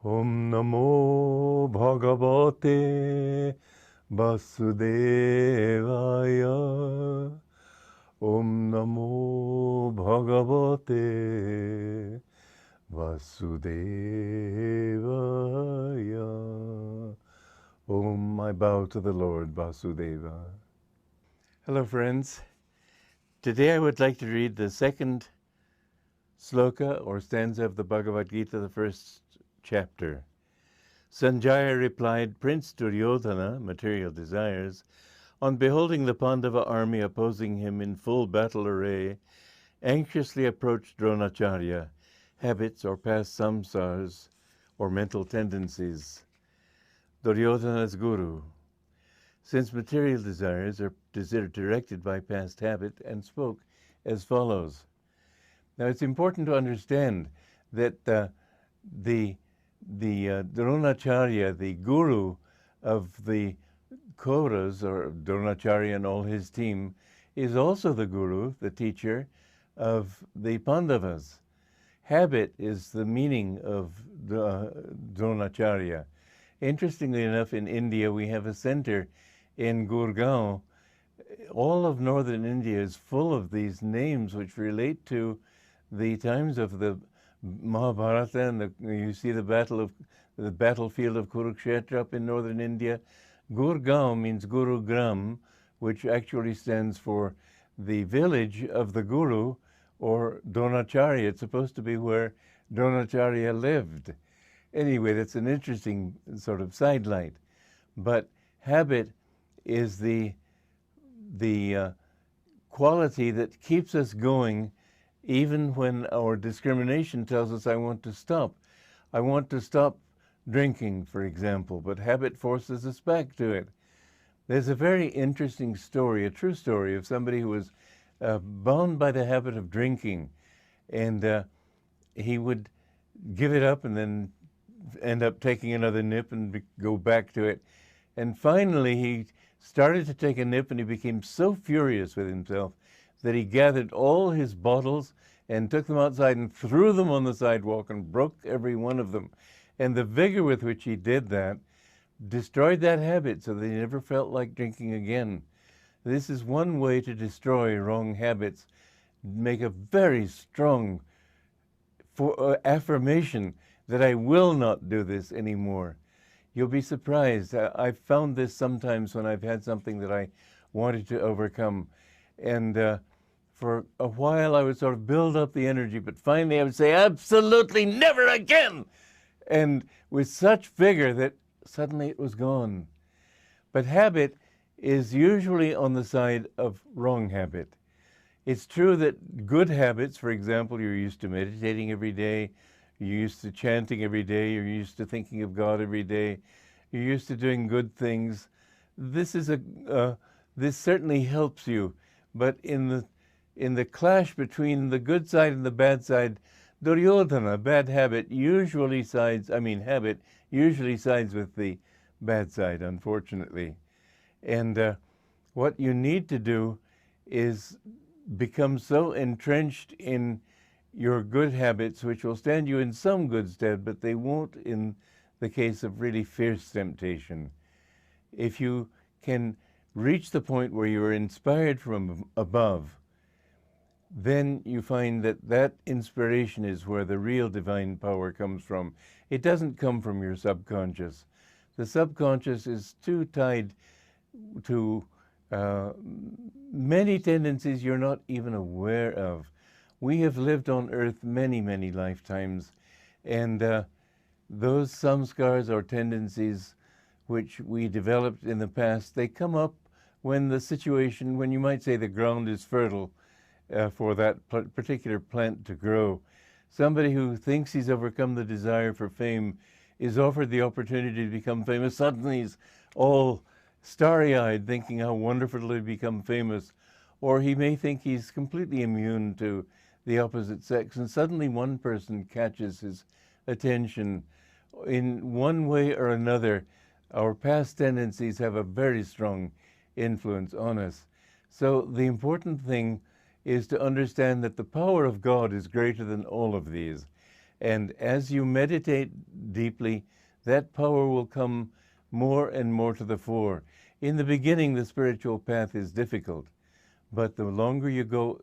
Om Namo Bhagavate Vasudevaya. Om Namo Bhagavate Vasudevaya. Om, I bow to the Lord Vasudeva. Hello, friends. Today I would like to read the second sloka or stanza of the Bhagavad Gita, the first chapter. Sanjaya replied, Prince Duryodhana, material desires, on beholding the Pandava army opposing him in full battle array, anxiously approached Dronacharya, habits or past samsars or mental tendencies, Duryodhana's guru, since material desires are directed by past habit, and spoke as follows. Now it's important to understand that the Dronacharya, the guru of the Kauravas, or Dronacharya and all his team, is also the guru, the teacher of the Pandavas. Habit is the meaning of Dronacharya. Interestingly enough, in India, we have a center in Gurgaon. All of northern India is full of these names which relate to the times of the Mahabharata, and you see the battlefield of Kurukshetra up in northern India. Gurgaon means Gurugram, which actually stands for the village of the Guru, or Dronacharya. It's supposed to be where Dronacharya lived. Anyway, that's an interesting sort of sidelight. But habit is the quality that keeps us going even when our discrimination tells us, I want to stop. I want to stop drinking, for example, but habit forces us back to it. There's a very interesting story, a true story, of somebody who was bound by the habit of drinking, and he would give it up and then end up taking another nip and go back to it. And finally, he started to take a nip, and he became so furious with himself that he gathered all his bottles and took them outside and threw them on the sidewalk and broke every one of them. And the vigor with which he did that destroyed that habit so that he never felt like drinking again. This is one way to destroy wrong habits. Make a very strong affirmation that I will not do this anymore. You'll be surprised. I've found this sometimes when I've had something that I wanted to overcome. And for a while I would sort of build up the energy, but finally I would say, absolutely never again! And with such vigor that suddenly it was gone. But habit is usually on the side of wrong habit. It's true that good habits, for example, you're used to meditating every day, you're used to chanting every day, you're used to thinking of God every day, you're used to doing good things. This certainly helps you, but in the clash between the good side and the bad side, Duryodhana, bad habit, usually sides with the bad side, unfortunately. And what you need to do is become so entrenched in your good habits, which will stand you in some good stead, but they won't in the case of really fierce temptation. If you can reach the point where you are inspired from above, then you find that that inspiration is where the real divine power comes from. It doesn't come from your subconscious. The subconscious is too tied to many tendencies you're not even aware of. We have lived on earth many, many lifetimes, and those samskars or tendencies which we developed in the past, they come up when the situation, when you might say the ground is fertile for that particular plant to grow. Somebody who thinks he's overcome the desire for fame is offered the opportunity to become famous. Suddenly he's all starry-eyed, thinking how wonderful it'll become famous. Or he may think he's completely immune to the opposite sex, and suddenly one person catches his attention. In one way or another, our past tendencies have a very strong influence on us. So the important thing is to understand that the power of God is greater than all of these. And as you meditate deeply, that power will come more and more to the fore. In the beginning, the spiritual path is difficult, but the longer you go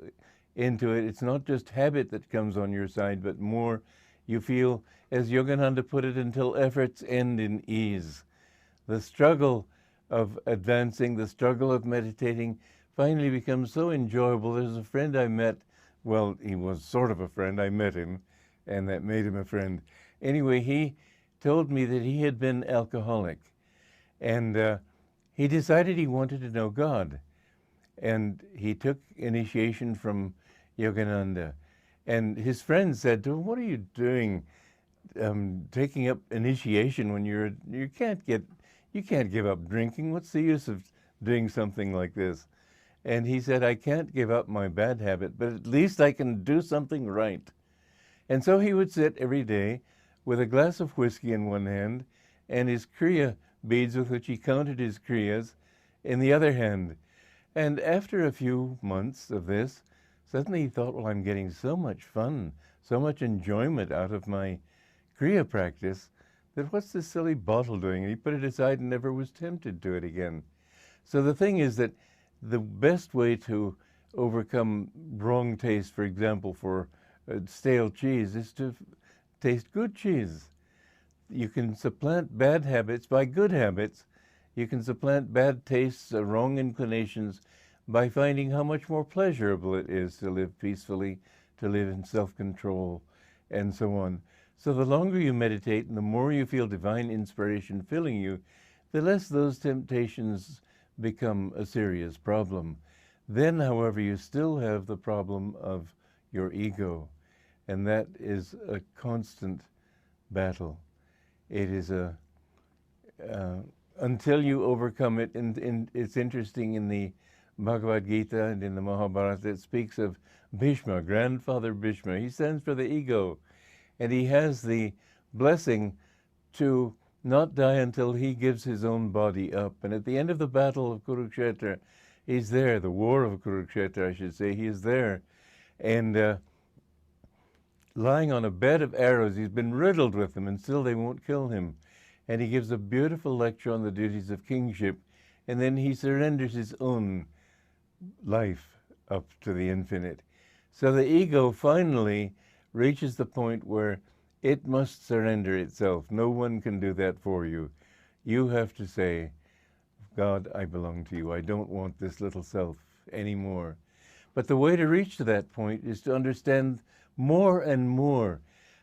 into it, it's not just habit that comes on your side, but more you feel, as Yogananda put it, until efforts end in ease. The struggle of advancing, the struggle of meditating finally becomes so enjoyable. There's a friend I met, well, he was sort of a friend, I met him, and that made him a friend. Anyway, he told me that he had been alcoholic, and he decided he wanted to know God. And he took initiation from Yogananda. And his friend said to him, "What are you doing, taking up initiation when you can't give up drinking? What's the use of doing something like this?" And he said, "I can't give up my bad habit, but at least I can do something right." And so he would sit every day with a glass of whiskey in one hand and his kriya beads with which he counted his kriyas in the other hand. And after a few months of this, suddenly he thought, well, I'm getting so much fun, so much enjoyment out of my kriya practice, that what's this silly bottle doing? And he put it aside and never was tempted to it again. So the thing is that the best way to overcome wrong taste, for example, for stale cheese, is to taste good cheese. You can supplant bad habits by good habits. You can supplant bad tastes, wrong inclinations, by finding how much more pleasurable it is to live peacefully, to live in self-control, and so on. So the longer you meditate and the more you feel divine inspiration filling you, the less those temptations become a serious problem. Then, however, you still have the problem of your ego, and that is a constant battle. It is until you overcome it, and it's interesting in the Bhagavad Gita and in the Mahabharata, it speaks of Bhishma, grandfather Bhishma. He stands for the ego, and he has the blessing to not die until he gives his own body up. And at the end of the battle of Kurukshetra, he's there, the war of Kurukshetra, I should say, he is there, and lying on a bed of arrows. He's been riddled with them, and still they won't kill him. And he gives a beautiful lecture on the duties of kingship, and then he surrenders his own life up to the infinite. So the ego finally reaches the point where it must surrender itself. No one can do that for you. You have to say, God, I belong to you. I don't want this little self anymore. But the way to reach to that point is to understand more and more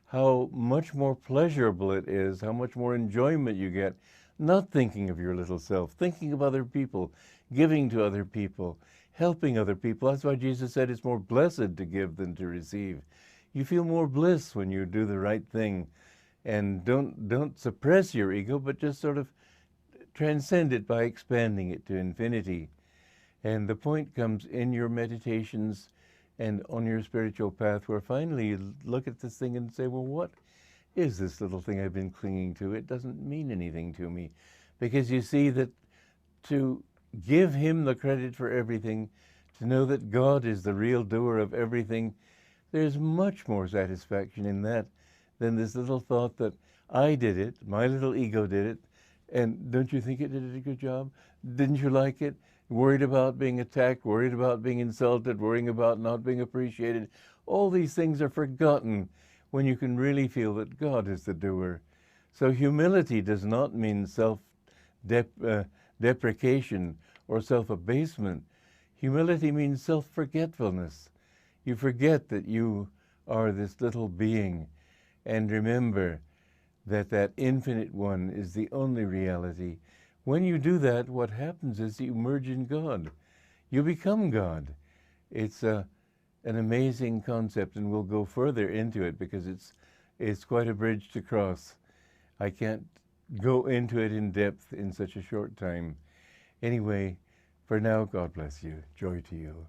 how much more pleasurable it is, how much more enjoyment you get, not thinking of your little self, thinking of other people, giving to other people, helping other people. That's why Jesus said it's more blessed to give than to receive. You feel more bliss when you do the right thing. And don't suppress your ego, but just sort of transcend it by expanding it to infinity. And the point comes in your meditations and on your spiritual path, where finally you look at this thing and say, well, what is this little thing I've been clinging to? It doesn't mean anything to me. Because you see that to give him the credit for everything, to know that God is the real doer of everything, there's much more satisfaction in that than this little thought that I did it, my little ego did it, and don't you think it did a good job? Didn't you like it? Worried about being attacked, worried about being insulted, worrying about not being appreciated. All these things are forgotten when you can really feel that God is the doer. So humility does not mean self-deprecation or self-abasement. Humility means self-forgetfulness. You forget that you are this little being, and remember that that infinite one is the only reality. When you do that, what happens is you merge in God. You become God. It's an amazing concept, and we'll go further into it because it's quite a bridge to cross. I can't go into it in depth in such a short time. Anyway, for now, God bless you. Joy to you.